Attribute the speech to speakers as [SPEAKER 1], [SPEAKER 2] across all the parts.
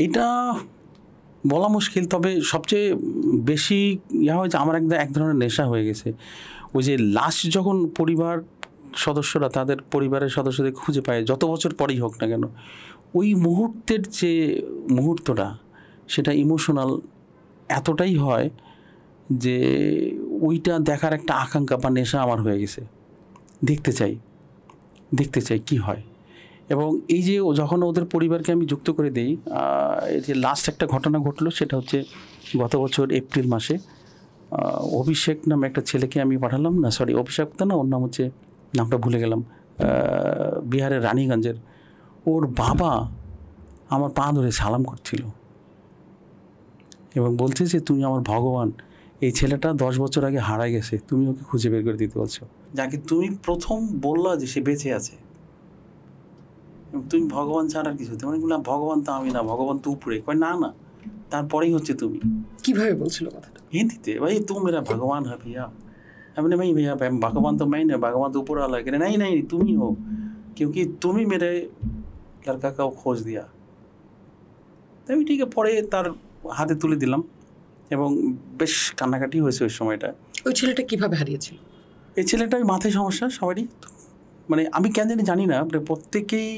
[SPEAKER 1] এটা বলা মুশকিল, তবে সবচেয়ে বেশি হয়েছে আমার এক ধরনের নেশা হয়ে গেছে। ওই যে লাস্ট যখন পরিবার সদস্যরা তাদের পরিবারের সদস্যদের খুঁজে পায়, যত বছর পরেই হোক না কেন, ওই মুহূর্তের যে মুহূর্তটা সেটা ইমোশনাল এতটাই হয় যে ওইটা দেখার একটা আকাঙ্ক্ষা বা নেশা আমার হয়ে গেছে। দেখতে চাই কি হয়। এবং এই যে যখন ওদের পরিবারকে আমি যুক্ত করে দিই, এই যে লাস্ট একটা ঘটনা ঘটলো সেটা হচ্ছে গত বছর এপ্রিল মাসে অভিষেক নামে একটা ছেলেকে আমি পাঠালাম, না সরি অভিষেক তো না, ওর নাম হচ্ছে, নামটা ভুলে গেলাম, বিহারের রানীগঞ্জের। ওর বাবা আমার পা ধরে সালাম করছিল এবং বলছে যে তুমি আমার ভগবান, এই ছেলেটা 10 বছর আগে হারায় গেছে, তুমি ওকে খুঁজে বের করে দিতে বলছো, যাকে তুমি প্রথম বললা যে সে বেঁচে আছে, তুমি ভগবান ছাড়ার কিছু। মানে বললাম ভগবান তো আমি না, ভগবান তো উপরে। কয় না না, তারপরেই হচ্ছে তুমি।
[SPEAKER 2] কিভাবে বলছিল কথাটা?
[SPEAKER 1] হিন্দিতে, ভাই তু মেরা ভগবান হ্যাঁ भैया। हमने भाई भैया भगवान तो मैं नहीं, भगवान तो ऊपर वाला है। नहीं नहीं तुम ही हो, क्योंकि तुम ही मेरे लड़का का खोज दिया। আমি ঠিক আছে, পরে তার হাতে তুলে দিলাম এবং বেশ কান্নাকাটি হয়েছে ওই সময়টা।
[SPEAKER 2] ওই ছেলেটা কিভাবে হারিয়েছিল?
[SPEAKER 1] এই ছেলেটা মাথায় সমস্যা সবারই, মানে আমি কেন জানি না, প্রত্যেকেই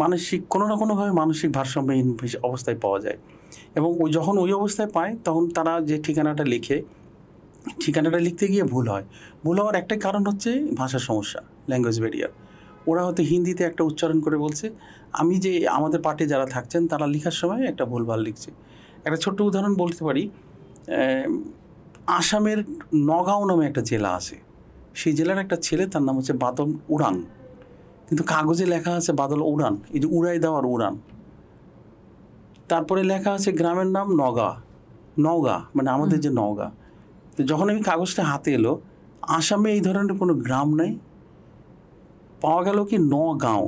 [SPEAKER 1] মানসিক কোনো না কোনোভাবে মানসিক ভারসাম্যহীন অবস্থায় পাওয়া যায়। এবং ওই যখন ওই অবস্থায় পায় তখন তারা যে ঠিকানাটা লিখে, ঠিকানাটা লিখতে গিয়ে ভুল হওয়ার একটাই কারণ হচ্ছে ভাষার সমস্যা, ল্যাঙ্গুয়েজ ব্যারিয়ার। ওরা হয়তো হিন্দিতে একটা উচ্চারণ করে বলছে, আমি যে আমাদের পার্টি যারা থাকছেন তারা লেখার সময় একটা ভুলভাল লিখছে। একটা ছোট্ট উদাহরণ বলতে পারি, আসামের নগাঁও নামে একটা জেলা আছে, সেই জেলার একটা ছেলে, তার নাম হচ্ছে বাদল উড়ান, কিন্তু কাগজে লেখা আছে বাদল উড়ান, এই যে উড়াই দেওয়ার উড়ান। তারপরে লেখা আছে গ্রামের নাম নওগাঁ, মানে আমাদের যে নওগাঁ। তো যখন আমি কাগজটা হাতে এলো, আসামে এই ধরনের কোনো গ্রাম নাই, পাওয়া গেল কি নগাঁও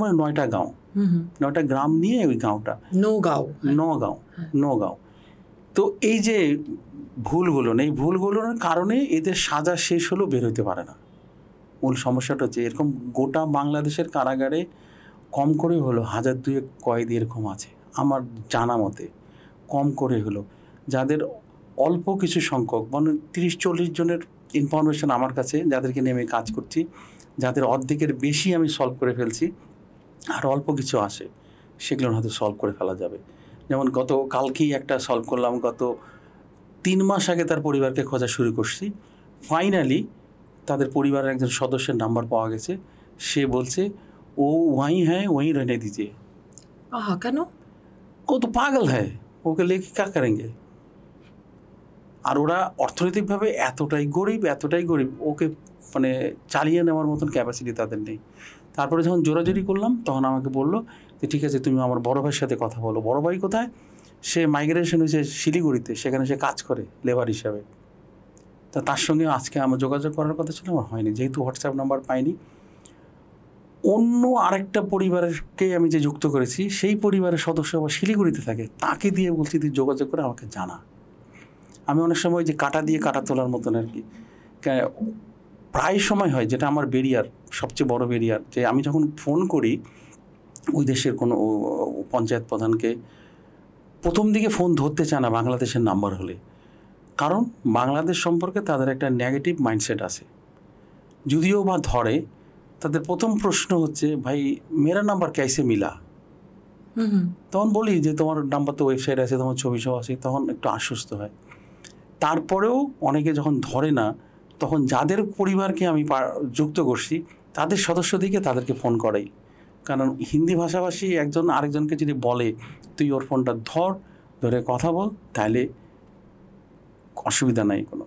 [SPEAKER 1] মানে 9টা গাঁও, 9টা গ্রাম নিয়ে ওই গাঁওটা নগাঁও। তো এই যে এই ভুলগুলোর কারণে এদের সাজা শেষ হলো, বের হইতে পারে না। মূল সমস্যাটা হচ্ছে এরকম গোটা বাংলাদেশের কারাগারে কম করে হলো 1000-2 কয়েদি এরকম আছে আমার জানা মতে, কম করে হলো, যাদের অল্প কিছু সংখ্যক, মানে 30-40 জনের ইনফরমেশন আমার কাছে, যাদেরকে নিয়ে আমি কাজ করছি, যাদের অর্ধেকের বেশি আমি সলভ করে ফেলছি, আর অল্প কিছু আসে সেগুলো হয়তো সলভ করে ফেলা যাবে। যেমন গত কালকেই একটা সলভ করলাম, গত 3 মাস আগে তার পরিবারকে খোঁজা শুরু করছি, ফাইনালি তাদের পরিবারের একজন সদস্যের নাম্বার পাওয়া গেছে। সে বলছে ও ওয়াই হ্যাঁ ওয়াই रहने दीजिए।
[SPEAKER 2] কেন?
[SPEAKER 1] ও তো পাগল হ্যাঁ, ওকে লেখি কা করেंगे। আর ওরা অর্থনৈতিকভাবে এতটাই গরিব, ওকে মানে চালিয়ে নেওয়ার মতন ক্যাপাসিটি তাদের নেই। তারপরে যখন জোরাজোরি করলাম তখন আমাকে বললো যে ঠিক আছে তুমি আমার বড় ভাইয়ের সাথে কথা বলো। বড় ভাই কোথায়? সে মাইগ্রেশন হয়েছে শিলিগুড়িতে, সেখানে সে কাজ করে লেবার হিসাবে। তা তার সঙ্গে আজকে আমার যোগাযোগ করার কথা ছিল, আমার হয়নি, যেহেতু হোয়াটসঅ্যাপ নাম্বার পাইনি। অন্য আরেকটা পরিবারকে আমি যে যুক্ত করেছি, সেই পরিবারের সদস্য আবার শিলিগুড়িতে থাকে, তাকে দিয়ে বলছি তুই যোগাযোগ করে আমাকে জানা। আমি অনেক সময় যে কাটা দিয়ে কাটা তোলার মতন আর কি, প্রায় সময় হয়, যেটা আমার ব্যারিয়ার, সবচেয়ে বড় ব্যারিয়ার, যে আমি যখন ফোন করি ওই দেশের কোনো পঞ্চায়েত প্রধানকে, প্রথম দিকে ফোন ধরতে চায় না বাংলাদেশের নাম্বার হলে, কারণ বাংলাদেশ সম্পর্কে তাদের একটা নেগেটিভ মাইন্ডসেট আছে। যদিও বা ধরে, তাদের প্রথম প্রশ্ন হচ্ছে ভাই মেরা নাম্বার ক্যাসে মিলা। তখন বলি যে তোমার নাম্বার তো ওয়েবসাইট আছে, তোমার ছবি সব আছে, তখন একটু আশ্বস্ত হয়। তারপরেও অনেকে যখন ধরে না, তখন যাদের পরিবারকে আমি যুক্ত করছি তাদের সদস্যদিকে তাদেরকে ফোন করাই, কারণ হিন্দি ভাষাভাষী একজন আরেকজনকে যদি বলে তুই ওর ফোনটা ধরে কথা বল, তাহলে অসুবিধা নাই কোনো।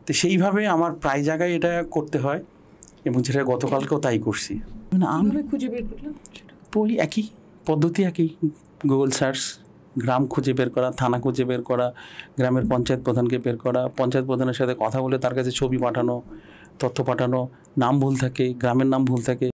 [SPEAKER 1] তো সেইভাবে আমার প্রায় জায়গায় এটা করতে হয়, এবং যেটা গতকালকেও তাই করছি।
[SPEAKER 2] আমি খুঁজে বের করলাম
[SPEAKER 1] ওই একই পদ্ধতি, একই গুগল সার্চ, গ্রাম খুঁজে বের করা, থানা খুঁজে বের করা, গ্রামের পঞ্চায়েত প্রধানকে বের করা, পঞ্চায়েত প্রধানের সাথে কথা বলে তার কাছে ছবি পাঠানো, তথ্য পাঠানো, নাম ভুল থাকে, গ্রামের নাম ভুল থাকে,